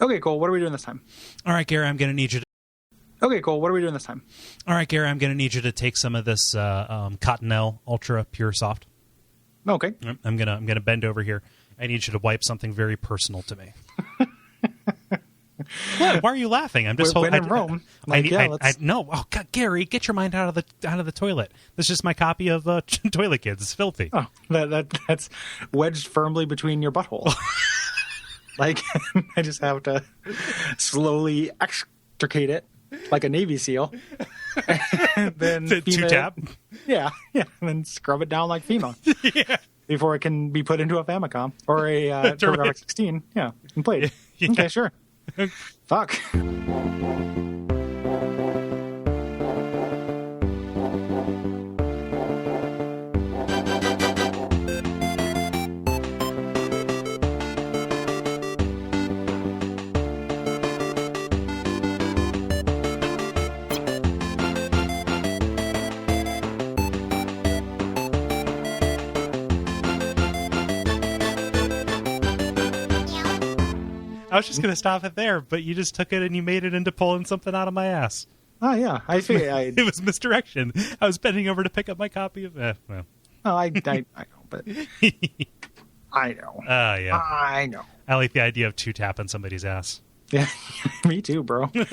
Okay, cool. What are we doing this time? All right, Gary, I'm going to need you to... Okay, cool. What are we doing this time? All right, Gary, I'm going to need you to take some of this Cottonelle Ultra Pure Soft. Okay. I'm gonna bend over here. I need you to wipe something very personal to me. What? Why are you laughing? I'm just When in Rome. No. Oh God, Gary, get your mind out of the toilet. This is just my copy of Toilet Kids. It's filthy. Oh, that's wedged firmly between your butthole. Like I just have to slowly extricate it like a Navy SEAL. And then two-tap. Yeah, and then scrub it down like FEMA. Yeah. Before it can be put into a Famicom or a TurboGrafx 16. Yeah, and played. Yeah. Okay, sure. Fuck. I was just going to stop it there, but you just took it and you made it into pulling something out of my ass. Oh, yeah. I figured It was misdirection. I was bending over to pick up my copy of... well. Oh, I know, but... I know. Yeah. I know. I like the idea of two-tapping somebody's ass. Yeah, me too, bro. Man,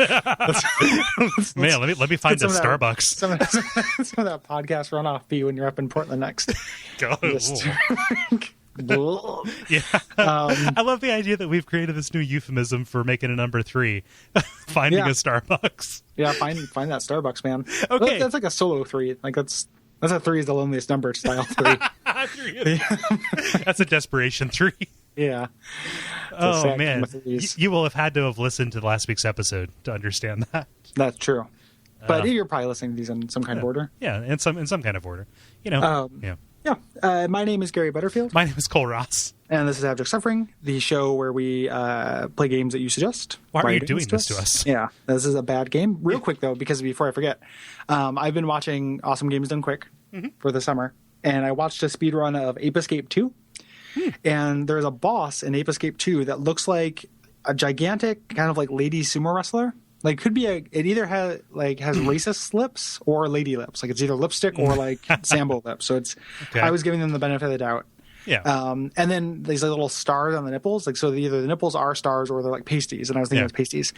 let me find a Starbucks. Some of that podcast runoff fee when you're up in Portland next. Yeah. I love the idea that we've created this new euphemism for making a number 3, finding a Starbucks. Yeah, find that Starbucks, man. Okay, that's like a solo 3. Like that's a 3 is the loneliest number style 3. That's a desperation 3. Yeah. Oh man, you will have had to have listened to last week's episode to understand that. That's true. But you're probably listening to these in some kind of order. Yeah, in some kind of order. You know. Yeah. My name is Gary Butterfield. My name is Cole Ross. And this is Abject Suffering, the show where we play games that you suggest. Why are you doing this to us? Yeah, this is a bad game. Real quick, though, because before I forget, I've been watching Awesome Games Done Quick for the summer, and I watched a speedrun of Ape Escape 2. And there's a boss in Ape Escape 2 that looks like a gigantic kind of like lady sumo wrestler. Like could be it either has racist lips or lady lips. Like it's either lipstick or like Sambo lips. So it's I was giving them the benefit of the doubt. Yeah. And then these little stars on the nipples. Like so either the nipples are stars or they're like pasties. And I was thinking it was pasties.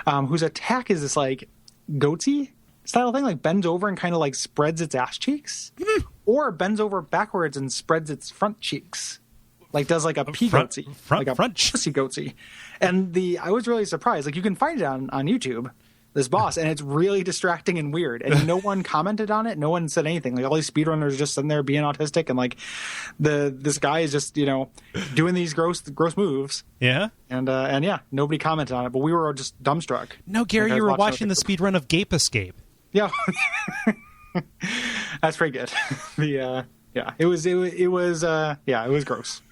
Whose attack is this like goatsy style thing, like bends over and kind of like spreads its ass cheeks, or bends over backwards and spreads its front cheeks. Like does like a pea goatsy, like a pussy goatsy. And I was really surprised. Like you can find it on YouTube, this boss, and it's really distracting and weird. And no one commented on it. No one said anything. Like all these speedrunners just sitting there being autistic, and like this guy is just doing these gross moves. Yeah. And yeah, nobody commented on it, but we were just dumbstruck. No, Gary, you were watching the speedrun of Gape Escape. Yeah. That's pretty good. It was gross.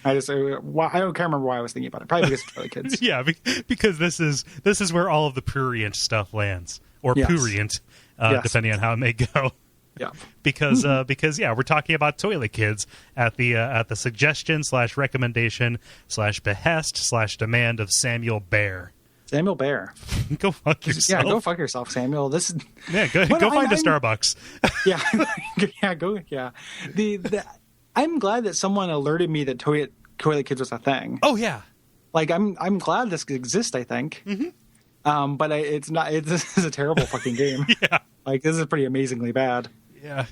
I don't remember why I was thinking about it. Probably because it's Toilet Kids. Yeah, because this is where all of the prurient stuff lands, or purient, depending on how it may go. Yeah. Because we're talking about Toilet Kids at the suggestion / recommendation / behest / demand of Samuel Bear. Samuel Bear. Go fuck yourself. Yeah, go fuck yourself, Samuel. This is go find a Starbucks. Yeah, go. Yeah, I'm glad that someone alerted me that Toilet Kids was a thing. Oh yeah, like I'm glad this exists. I think, but it's not. This is a terrible fucking game. Yeah, like this is pretty amazingly bad. Yeah.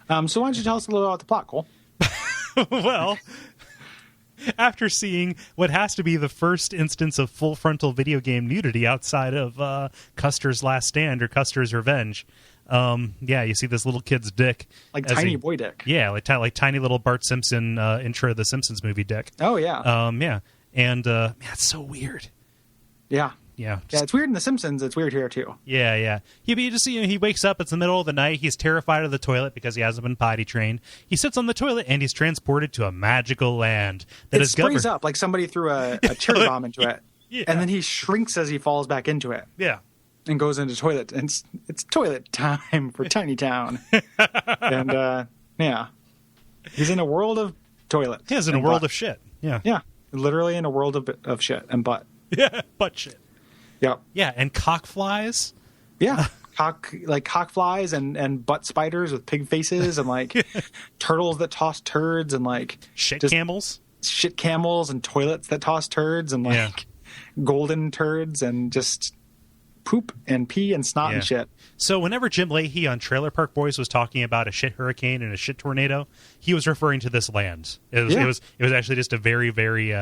So why don't you tell us a little about the plot, Cole? Well, after seeing what has to be the first instance of full frontal video game nudity outside of Custer's Last Stand or Custer's Revenge. You see this little kid's dick, like tiny boy dick. Yeah, like tiny little Bart Simpson intro of the Simpsons movie dick. Oh yeah. And it's so weird. Yeah. Yeah. It's weird in The Simpsons. It's weird here too. Yeah. You just see he wakes up. It's the middle of the night. He's terrified of the toilet because he hasn't been potty trained. He sits on the toilet and he's transported to a magical land that is sprays up like somebody threw a cherry bomb into it, and then he shrinks as he falls back into it. Yeah. And goes into toilet, and it's toilet time for Tiny Town. And he's in a world of toilet. He's in a world of shit. Yeah, literally in a world of shit and butt. Yeah, butt shit. Yep. Yeah, and cock flies. Yeah. Cock flies and butt spiders with pig faces and like turtles that toss turds and like shit camels and toilets that toss turds and like golden turds and just poop and pee and snot and shit. So whenever Jim Leahy on Trailer Park Boys was talking about a shit hurricane and a shit tornado, he was referring to this land. It was actually just a very, very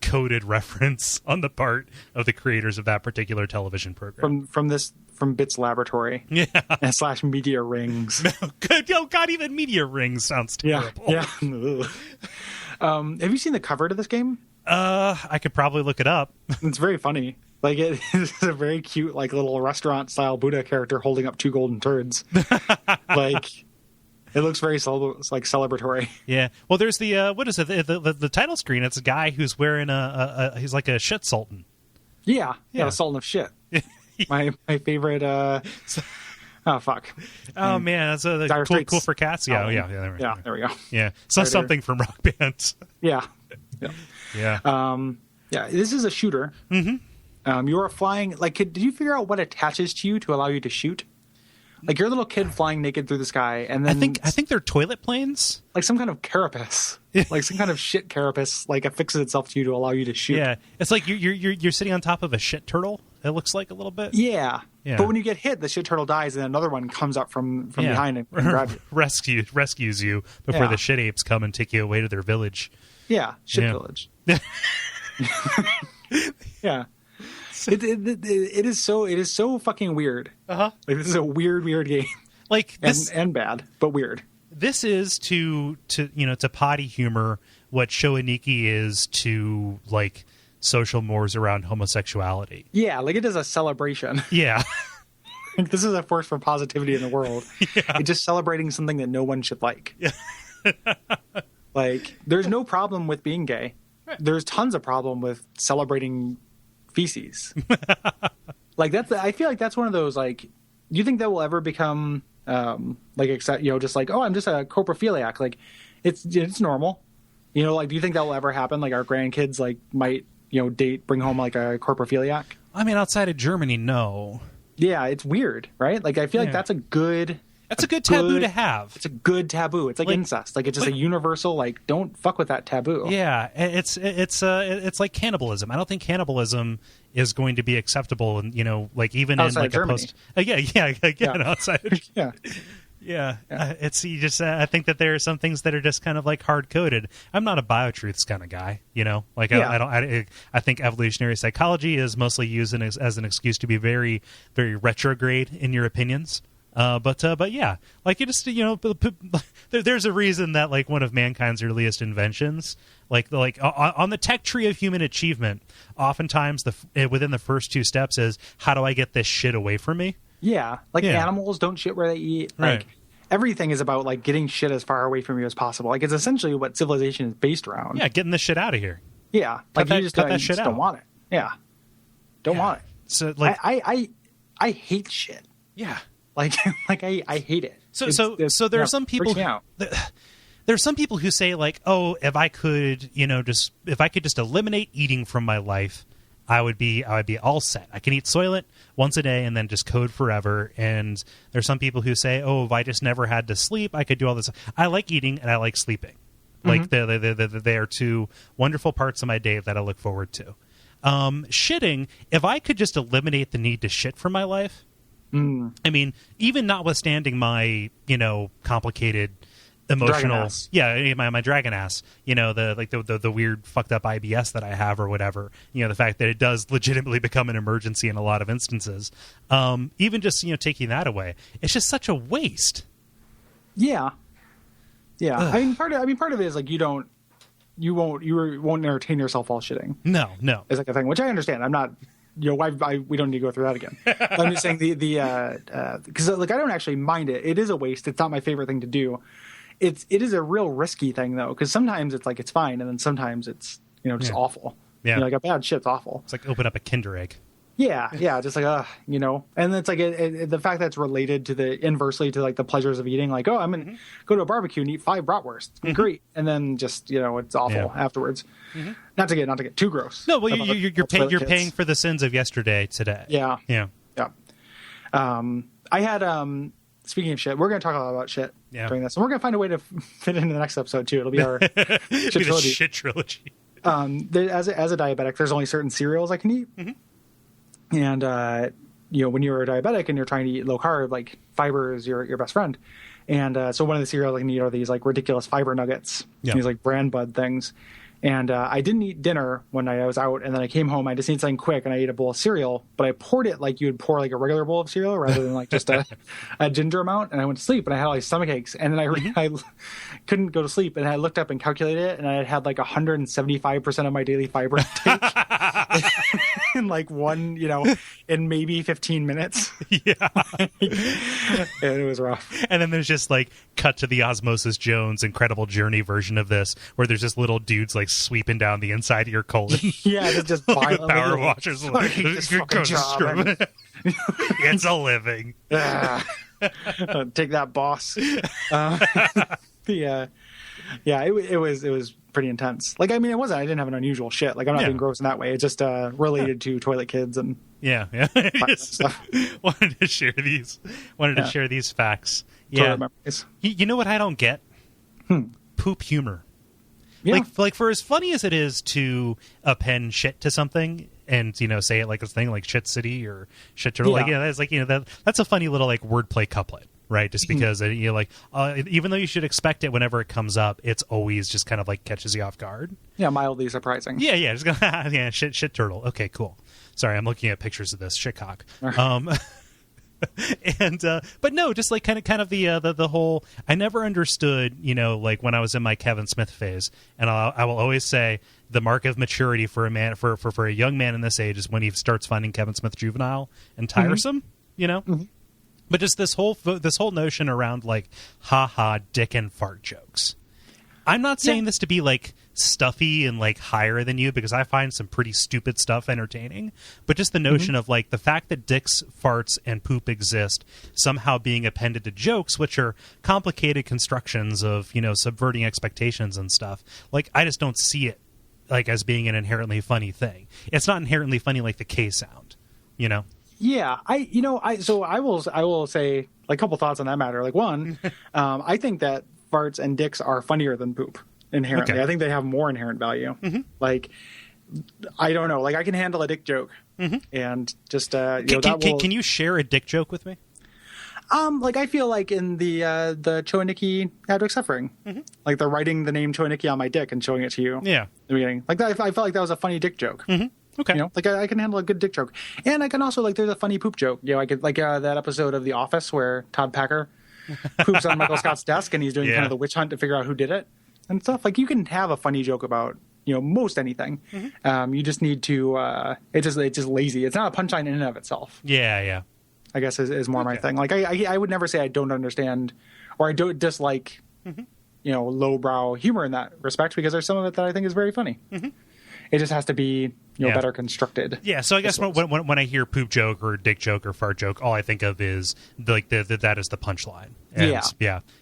coded reference on the part of the creators of that particular television program. From Bits Laboratory. Yeah. And / Media Rings. No, good. Oh, God, even Media Rings sounds terrible. Yeah. Have you seen the cover to this game? I could probably look it up. It's very funny. Like it is a very cute, like little restaurant style Buddha character holding up 2 golden turds. Like it looks very celebratory. Yeah. Well, there's the what is it? The title screen. It's a guy who's wearing he's like a shit sultan. Yeah. A sultan of shit. my favorite. Oh fuck. Oh man, that's cool for cats. Yeah. There we go. Yeah. Something from Rock Band. Yeah. Yeah. This is a shooter. Mm-hmm. You are flying. Like, did you figure out what attaches to you to allow you to shoot? Like, you're a little kid flying naked through the sky, and then I think they're toilet planes. Like some kind of carapace, like some kind of shit carapace, like affixes itself to you to allow you to shoot. Yeah, it's like you're sitting on top of a shit turtle. It looks like a little bit. Yeah. But when you get hit, the shit turtle dies, and another one comes up from behind and grabs you. rescues you before the shit apes come and take you away to their village. Yeah, village. Yeah. It is so fucking weird. Uh-huh. Like this is a weird game. Like this, and bad, but weird. This is to potty humor what Shoaniki is to like social mores around homosexuality. Yeah, like it is a celebration. Yeah. Like this is a force for positivity in the world. Yeah. It's just celebrating something that no one should like. Yeah. Like there's no problem with being gay. Right. There's tons of problem with celebrating feces. Like I feel like that's one of those, like, do you think that will ever become just like, oh, I'm just a coprophiliac? Like it's normal, like, do you think that will ever happen? Like our grandkids like might bring home like a coprophiliac? I mean, outside of Germany, no. Yeah, it's weird, right? Like I feel like that's a good taboo to have. It's a good taboo. It's like incest. Like it's just a universal, like, don't fuck with that taboo. Yeah, it's like cannibalism. I don't think cannibalism is going to be acceptable, and like even outside in like Germany. Outside. Yeah. Yeah. I think that there are some things that are just kind of like hard coded. I'm not a biotruths kind of guy, Like I think evolutionary psychology is mostly used as an excuse to be very, very retrograde in your opinions. But yeah, like you just there's a reason that like one of mankind's earliest inventions, like on the tech tree of human achievement, oftentimes within the first 2 steps is, how do I get this shit away from me? Yeah, animals don't shit where they eat. Like everything is about like getting shit as far away from you as possible. Like it's essentially what civilization is based around. Yeah, getting the shit out of here. Yeah, like you just don't want it. Yeah, don't want it. So like I hate shit. Yeah. Like I hate it. So there are some people. There are some people who say like, oh, if I could just eliminate eating from my life, I would be all set. I can eat Soylent once a day and then just code forever. And there's some people who say, oh, if I just never had to sleep, I could do all this. I like eating and I like sleeping. Like they are 2 wonderful parts of my day that I look forward to. Shitting, if I could just eliminate the need to shit from my life. I mean, even notwithstanding my, complicated emotional, my dragon ass, the weird fucked up IBS that I have or whatever, the fact that it does legitimately become an emergency in a lot of instances. Even just, taking that away, it's just such a waste. Yeah. Yeah. Ugh. I mean, part of it is like, you won't entertain yourself while shitting. No. It's like a thing, which I understand. I'm not, we don't need to go through that again. I'm just saying because like I don't actually mind it. It is a waste. It's not my favorite thing to do. It is a real risky thing though, because sometimes it's like it's fine, and then sometimes it's just awful. Yeah, like a bad shit's awful. It's like open up a Kinder egg. Yeah, just like and it's like the fact that it's related to the inversely to like the pleasures of eating. Like, oh, I'm gonna go to a barbecue and eat 5 bratwursts, great, and then just it's awful afterwards. Not to get too gross. No, well, you're paying for the sins of yesterday today. Yeah. Yeah. I had speaking of shit, we're going to talk a lot about shit during this, and we're going to find a way to fit it into the next episode too. It'll be our shit trilogy. As a diabetic, there's only certain cereals I can eat. And, when you're a diabetic and you're trying to eat low carb, like fiber is your best friend. And so one of the cereals I can eat are these like ridiculous fiber nuggets, these like brand bud things. And I didn't eat dinner one night. I was out, and then I came home. I just needed something quick, and I ate a bowl of cereal. But I poured it like you would pour like a regular bowl of cereal, rather than like just a ginger amount. And I went to sleep, and I had like stomach aches. And then I couldn't go to sleep, and I looked up and calculated it, and I had like 175% of my daily fiber intake in like in maybe 15 minutes. Yeah, and it was rough. And then there's just like cut to the Osmosis Jones Incredible Journey version of this, where there's just little dudes like sweeping down the inside of your colon. Yeah, it's just like power washers. It's a living. Take that, boss. It was pretty intense. Like, I mean, it wasn't. I didn't have an unusual shit. Like, I'm not being gross in that way. It's just related to toilet kids and stuff. Wanted to share these facts. You know what I don't get? Poop humor. Yeah. Like for as funny as it is to append shit to something and say it like a thing like shit city or shit turtle, that's like that's a funny little like wordplay couplet, right? Just because even though you should expect it whenever it comes up, it's always just kind of like catches you off guard. Yeah, mildly surprising. Yeah, just gonna shit turtle. Okay, cool. Sorry, I'm looking at pictures of this shitcock. And but no, just like kind of the whole. I never understood, like when I was in my Kevin Smith phase, and I will always say the mark of maturity for a man for a young man in this age is when he starts finding Kevin Smith juvenile and tiresome, But just this whole notion around like ha dick and fart jokes. I'm not saying this to be like stuffy and like higher than you, because I find some pretty stupid stuff entertaining, but just the notion of like the fact that dicks, farts, and poop exist somehow being appended to jokes, which are complicated constructions of subverting expectations and stuff. Like, I just don't see it like as being an inherently funny thing. It's not inherently funny like the K sound, Yeah, I will say like a couple thoughts on that matter. Like, one, I think that farts and dicks are funnier than poop inherently. Okay. I think they have more inherent value. Like, I don't know. Like, I can handle a dick joke, and just can you share a dick joke with me? Like, I feel like in the Choaniki Adric Suffering, like they're writing the name Choaniki on my dick and showing it to you. Yeah, in the beginning. Like that, I felt like that was a funny dick joke. Okay. Like I can handle a good dick joke, and I can also like there's a funny poop joke. I could like that episode of The Office where Todd Packer poops on Michael Scott's desk and he's doing kind of the witch hunt to figure out who did it and stuff. Like, you can have a funny joke about most anything. You just need to it's just lazy. It's not a punchline in and of itself. Yeah. I guess is more my thing. Like, I would never say I don't understand or I don't dislike lowbrow humor in that respect, because there's some of it that I think is very funny. It just has to be better constructed. Yeah, so I guess when I hear poop joke or dick joke or fart joke, all I think of is like that is the punchline. And,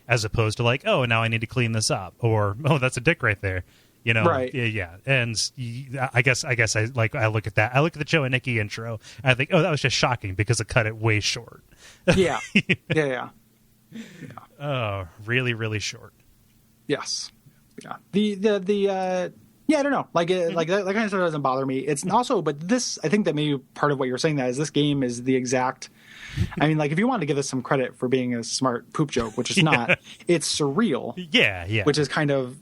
as opposed to like, oh, now I need to clean this up, or oh, that's a dick right there. Right. Yeah. And I guess I look at that. I look at the Joe and Nikki intro, and I think, oh, that was just shocking because it cut it way short. Yeah. Oh, really, really short. Yes. Yeah. I don't know. Like, like that kind of stuff doesn't bother me. It's also, but this, I think that maybe part of what you're saying that is this game is the exact. I mean, like, if you wanted to give us some credit for being a smart poop joke, which is not, it's surreal. Yeah. Which is kind of,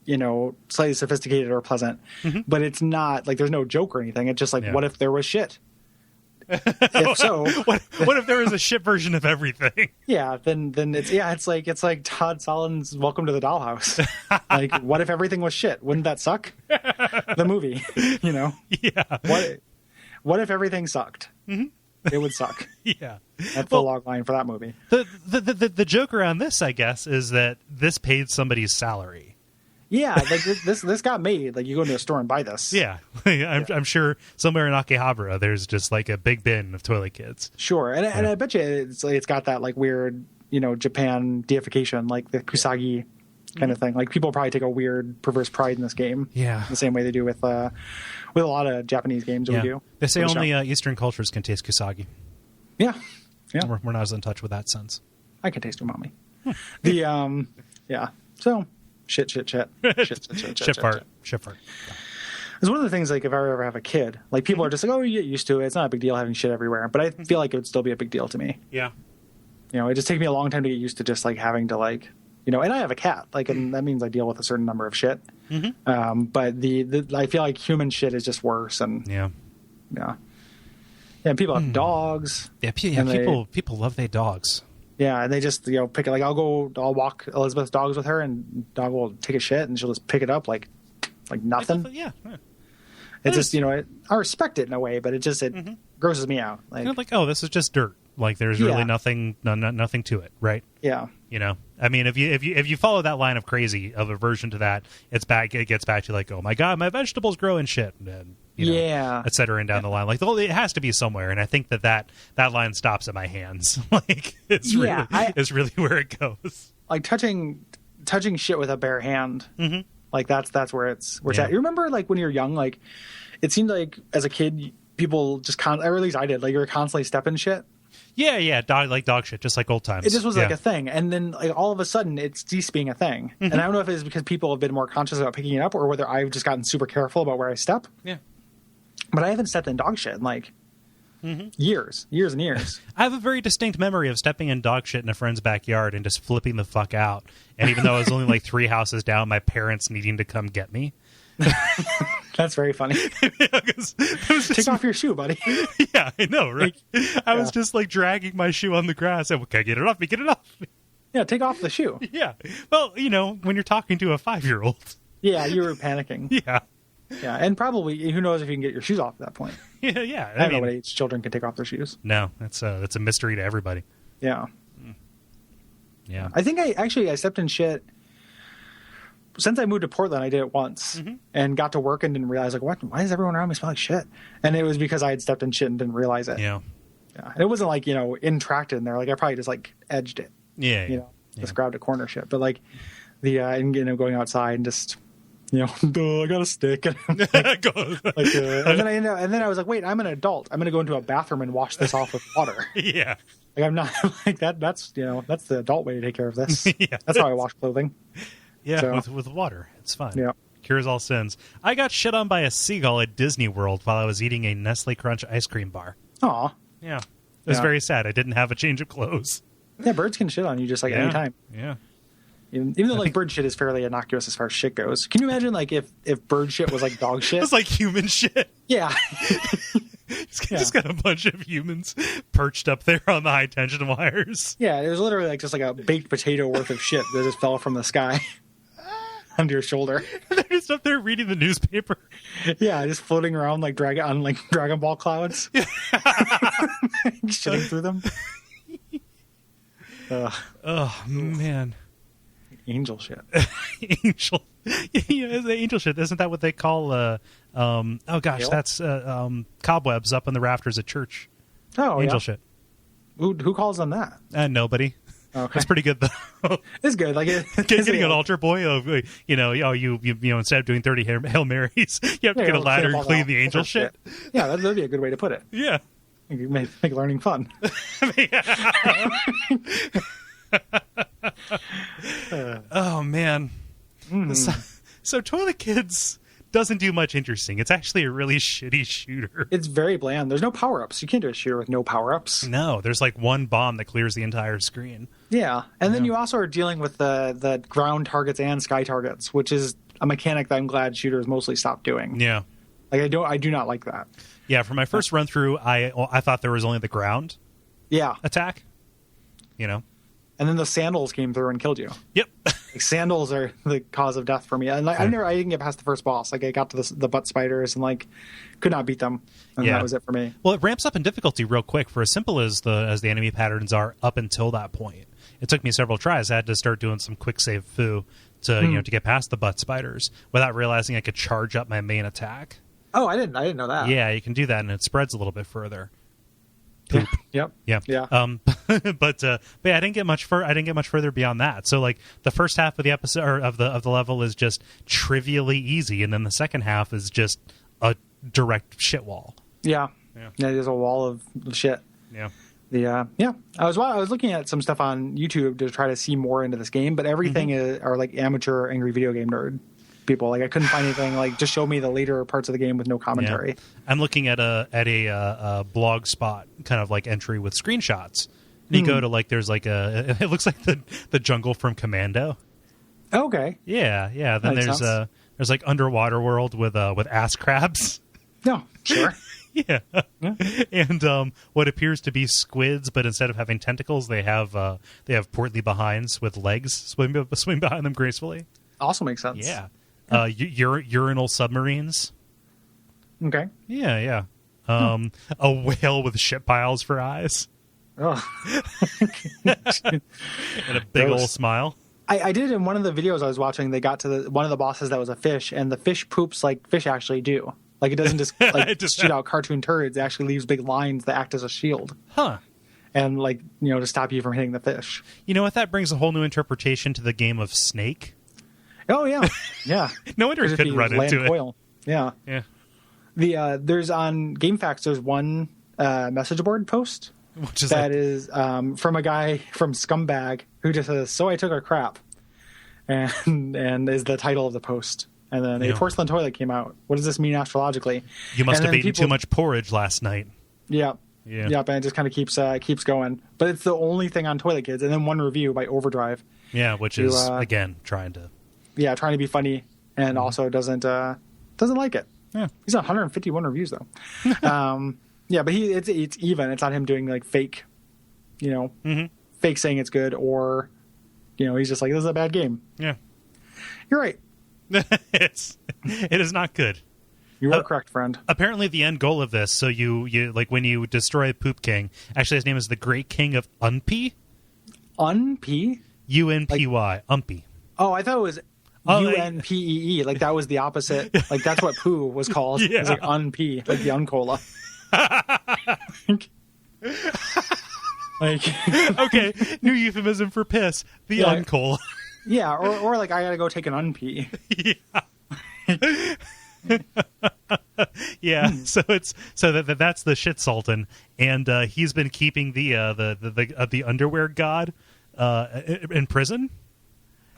slightly sophisticated or pleasant, but it's not like there's no joke or anything. It's just like, what if there was shit? If so, what if there was a shit version of everything? Yeah, then it's like Todd Solondz' Welcome to the Dollhouse. Like, what if everything was shit? Wouldn't that suck? The movie, Yeah. What if everything sucked? It would suck. Yeah. That's the log line for that movie. The joke around this, I guess, is that this paid somebody's salary. Yeah, like this got made. Like you go into a store and buy this. Yeah, I'm sure somewhere in Akihabara there's just like a big bin of Toilet Kids. Sure, and I bet you it's got that like weird, Japan deification, like the Kusagi kind of thing. Like people probably take a weird perverse pride in this game. Yeah, the same way they do with a lot of Japanese games that we do. They say only Eastern cultures can taste Kusagi. Yeah. We're not as in touch with that sense. I can taste umami. The so shit. Shit fart. It's one of the things, like, if I ever have a kid, like, people are just like, oh, you get used to it. It's not a big deal having shit everywhere. But I feel like it would still be a big deal to me. Yeah. It just takes me a long time to get used to just, like, having to, like, and I have a cat, like, and that means I deal with a certain number of shit. Mm-hmm. But I feel like human shit is just worse. And yeah, people have dogs. Yeah, people love their dogs. Yeah, and they just pick it. Like I'll walk Elizabeth's dogs with her, and dog will take a shit, and she'll just pick it up like nothing. Yeah. It's just I respect it in a way, but it grosses me out. Like oh, this is just dirt. Like there's really nothing to it, right? Yeah. I mean, if you follow that line of crazy of aversion to that, it gets back to like, oh my god, my vegetables grow and shit, and et cetera, and down the line. Like it has to be somewhere, and I think that line stops at my hands. Like it's really where it goes. Like touching shit with a bare hand. Mm-hmm. Like that's where it's at. You remember like when you were young, like it seemed like as a kid people just or at least I did, like you were constantly stepping shit. Yeah, dog shit, just like old times. It just was like a thing, and then like all of a sudden it ceased being a thing. Mm-hmm. And I don't know if it's because people have been more conscious about picking it up, or whether I've just gotten super careful about where I step. Yeah, but I haven't stepped in dog shit in like years and years. I have a very distinct memory of stepping in dog shit in a friend's backyard and just flipping the fuck out. And even though I was only like 3 houses down, my parents needing to come get me. That's very funny. Take off your shoe, buddy. Yeah, I know, right? I was just like dragging my shoe on the grass. Okay, get it off me, get it off me. Yeah, take off the shoe. Yeah. Well, when you're talking to a 5-year-old. Yeah, you were panicking. Yeah. Yeah, and probably, who knows if you can get your shoes off at that point. Yeah. I don't know what age children can take off their shoes. No, that's a mystery to everybody. Yeah. Yeah. I think I stepped in shit. Since I moved to Portland, I did it once and got to work and didn't realize, like, what? Why does everyone around me smell like shit? And it was because I had stepped in shit and didn't realize it. Yeah. Yeah. And it wasn't like, intracted in there. Like, I probably just, like, edged it. Yeah. Just grabbed a corner shit. But, like, going outside and just, I got a stick. And, and then I was like, wait, I'm an adult. I'm going to go into a bathroom and wash this off with water. Yeah. Like, I'm not, like, that's the adult way to take care of this. Yeah. That's how I wash clothing. Yeah, with water. It's fun. Yeah. Cures all sins. I got shit on by a seagull at Disney World while I was eating a Nestle Crunch ice cream bar. Aw. Yeah. It was very sad. I didn't have a change of clothes. Yeah, birds can shit on you just like any time. Yeah. Even though bird shit is fairly innocuous as far as shit goes. Can you imagine like if bird shit was like dog shit? It's like human shit. Yeah. Just got a bunch of humans perched up there on the high tension wires. Yeah, it was literally like just like a baked potato worth of shit that just fell from the sky. Under your shoulder. They're just up there reading the newspaper. Yeah, just floating around like Dragon Ball clouds. Shitting through them. Oh man. Angel shit. Angel. The angel shit. Isn't that what they call that's cobwebs up on the rafters at church. Oh, angel shit. Who calls them that? Nobody. Okay. That's pretty good though. It's good. Like getting an altar boy. You instead of doing 30 Hail Marys, you have to get a ladder and clean the angel shit. Yeah, that'd be a good way to put it. Yeah, make learning fun. Oh man. So Toilet Kids doesn't do much interesting. It's actually a really shitty shooter. It's very bland. There's no power-ups. You can't do a shooter with no power-ups. No, there's like one bomb that clears the entire screen. Yeah, and then you also are dealing with the ground targets and sky targets, which is a mechanic that I'm glad shooters mostly stopped doing. Yeah. Like I do not like that. Yeah, for my first run through, I thought there was only the ground attack. And then the sandals came through and killed you. Yep. Like sandals are the cause of death for me. And I didn't get past the first boss. Like I got to the butt spiders and like could not beat them. And that was it for me. Well, it ramps up in difficulty real quick for as simple as the enemy patterns are up until that point. It took me several tries. I had to start doing some quick save foo to to get past the butt spiders without realizing I could charge up my main attack. Oh, I didn't know that. Yeah, you can do that, and it spreads a little bit further. Poop. Yep. Yeah. But yeah, I didn't get much further beyond that. So like the first half of the episode or of the level is just trivially easy, and then the second half is just a direct shit wall. Yeah. There's a wall of shit. Yeah. I was looking at some stuff on YouTube to try to see more into this game, but everything are like amateur angry video game nerd people. Like I couldn't find anything. Like just show me the later parts of the game with no commentary. Yeah. I'm looking at a blog spot kind of like entry with screenshots. And you go to like there's like it looks like the jungle from Commando. Okay. Yeah. Then there's like underwater world with ass crabs. No, sure. Yeah. And what appears to be squids, but instead of having tentacles, they have portly behinds with legs swim behind them gracefully. Also makes sense. Yeah. Urinal submarines. Okay. Yeah. A whale with shit piles for eyes. Oh. And a big old smile. I did in one of the videos I was watching. They got to one of the bosses that was a fish, and the fish poops like fish actually do. Like it doesn't just like shoot out cartoon turds. It actually leaves big lines that act as a shield. Huh. And like to stop you from hitting the fish. You know what? That brings a whole new interpretation to the game of Snake. Oh yeah, yeah. No wonder it couldn't run into coil. it. Yeah. There's on GameFAQs. There's one message board post that is from a guy from Scumbag who just says, "So I took a crap," and is the title of the post. And then a porcelain toilet came out. What does this mean astrologically? You must have eaten too much porridge last night. Yeah. Yep, and it just kind of keeps going. But it's the only thing on Toilet Kids. And then one review by Overdrive. Yeah, which is again trying to be funny and also doesn't like it. Yeah, he's 151 reviews though. Yeah, but it's even. It's not him doing like fake, fake saying it's good, or he's just like, this is a bad game. Yeah, you're right. It is not good. You are correct, friend. Apparently, the end goal of this, so you like when you destroy Poop King. Actually, his name is the Great King of Unpy. Unpy? UNPY. Unpy. Oh, I thought it was UNPEE. Like that was the opposite. Like that's what poo was called. Yeah. It was like unpee, like the uncola. Okay, new euphemism for piss. The uncola. Yeah, or like I gotta go take an unpee. Yeah. So that's the shit sultan, and he's been keeping the underwear god in prison.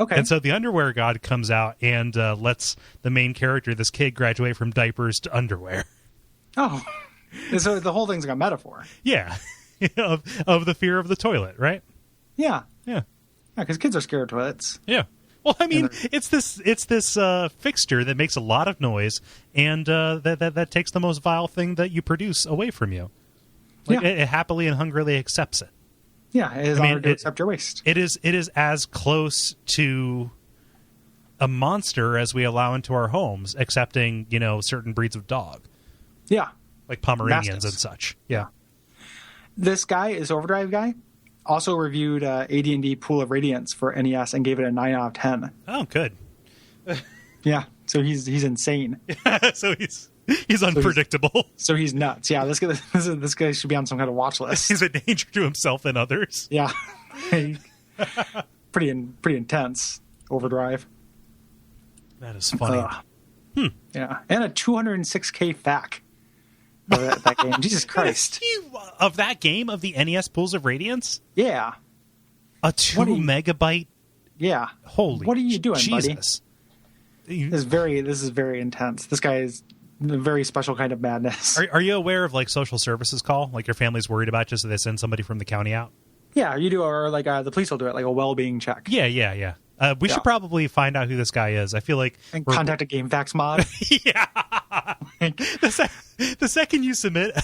Okay. And so the underwear god comes out and lets the main character, this kid, graduate from diapers to underwear. Oh, so the whole thing's like a metaphor. Yeah, of the fear of the toilet, right? Yeah. Yeah. Because kids are scared of toilets. Yeah. Well, I mean, it's this fixture that makes a lot of noise, and that takes the most vile thing that you produce away from you. Like, it happily and hungrily accepts it. Yeah, it is honored to accept your waste. It is as close to a monster as we allow into our homes, accepting certain breeds of dog. Yeah, like Pomeranians Mastiffs. and such. Yeah. This Overdrive guy, also reviewed AD&D Pool of Radiance for NES and gave it a 9 out of 10. Oh, good. Yeah, so he's insane. So he's unpredictable. So he's nuts. Yeah, this guy should be on some kind of watch list. He's a danger to himself and others. Yeah, pretty intense. Overdrive. That is funny. Yeah, and a 206K FAQ of that game. Jesus Christ! Of that game, of the NES Pools of Radiance. Yeah, a 2 megabyte. Yeah. Holy. What are you doing, Jesus. buddy? This is very intense. This guy is a very special kind of madness. Are you aware of like social services call? Like your family's worried about you, so they send somebody from the county out? Yeah, you do, or like the police will do it, like a well-being check. Yeah. We should probably find out who this guy is. I feel like and contact a GameFAQs mod. Yeah. The second you submit,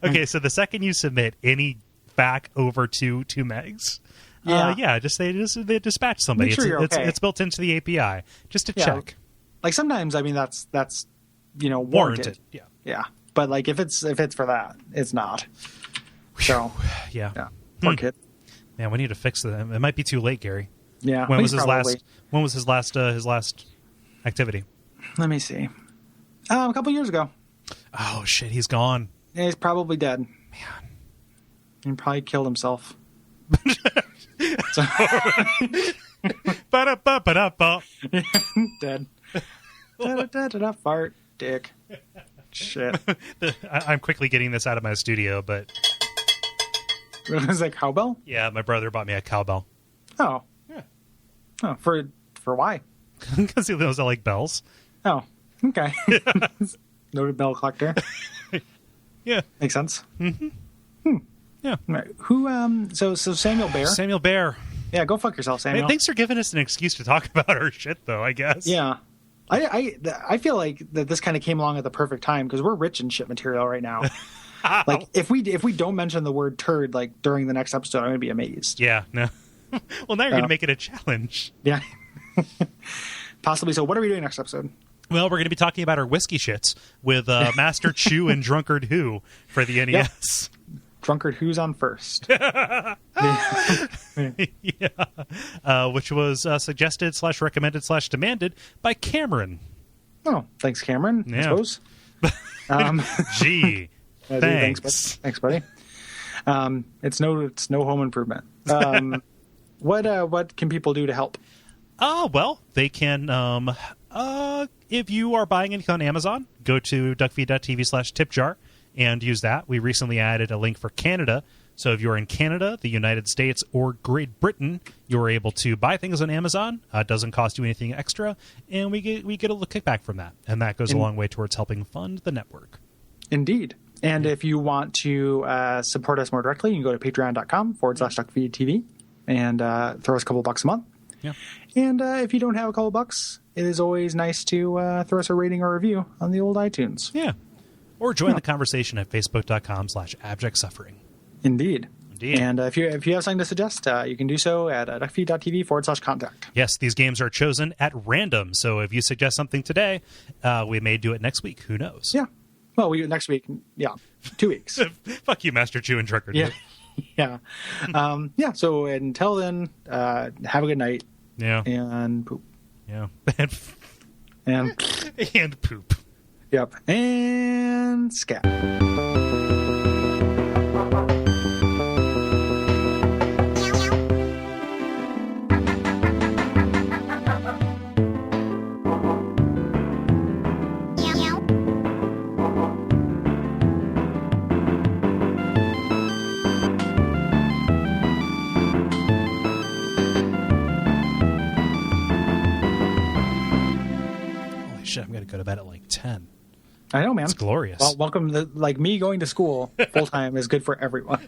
okay, so the second you submit any FAQ over 2 megs, they dispatch somebody. Make sure It's built into the API just to check. Like sometimes, I mean, that's warranted. Yeah. But like if it's for that, it's not. So yeah. Poor kid. Man, we need to fix that. It might be too late, Gary. Yeah. When was his probably. last? When was his last activity? Let me see. A couple years ago. Oh shit, he's gone. Yeah, he's probably dead. Man. He probably killed himself. Ba-da-ba-ba-da-ba. Dead. Da-da-da-da-da, fart, dick. Shit. I'm quickly getting this out of my studio, but Was that cowbell? yeah, my brother bought me a cowbell. Oh. Yeah. Oh, for why? Because he knows I like bells. Oh, okay. Noted bell collector. Yeah. Makes sense. Yeah. Right. Who? So Samuel Bear. Samuel Bear. Yeah, go fuck yourself, Hey, Samuel. thanks for giving us an excuse to talk about our shit, though, I guess. Yeah. I feel like that this kind of came along at the perfect time because we're rich in shit material right now. Like if we don't mention the word turd like during the next episode, I'm gonna be amazed. Yeah. No. Well, now you're going to make it a challenge. Yeah. Possibly. So what are we doing next episode? Well, we're going to be talking about our whiskey shits with Master Chew and Drunkard Who for the NES. Drunkard Who's on first. Yeah. Which was suggested / recommended / demanded by Cameron. Oh, thanks, Cameron. I Yeah. suppose. Gee, Thanks, buddy. It's no home improvement. What can people do to help? Well, they can, if you are buying anything on Amazon, go to Duckfeed.tv / tipjar and use that. We recently added a link for Canada. So if you're in Canada, the United States, or Great Britain, you're able to buy things on Amazon. It doesn't cost you anything extra, and we get a little kickback from that. And that goes a long way towards helping fund the network. Indeed. And if you want to support us more directly, you can go to patreon.com / Duckfeed.tv and throw us a couple bucks a month. Yeah. And if you don't have a couple bucks, it is always nice to throw us a rating or review on the old iTunes. Yeah. Or join the conversation at facebook.com / abject suffering. Indeed. Indeed. And if you have something to suggest, you can do so at duckfeed.tv / contact. Yes, these games are chosen at random. So if you suggest something today, we may do it next week. Who knows? Yeah. Well, next week. Yeah. 2 weeks. Fuck you, Master Chew and Drunkard. Yeah. Yeah. Yeah. So until then, have a good night. Yeah. And poop. Yeah. And And poop. yep. And scat. Holy shit, I'm going to go to bed at like 10. I know, man. It's glorious. Well, welcome. Me going to school full time is good for everyone.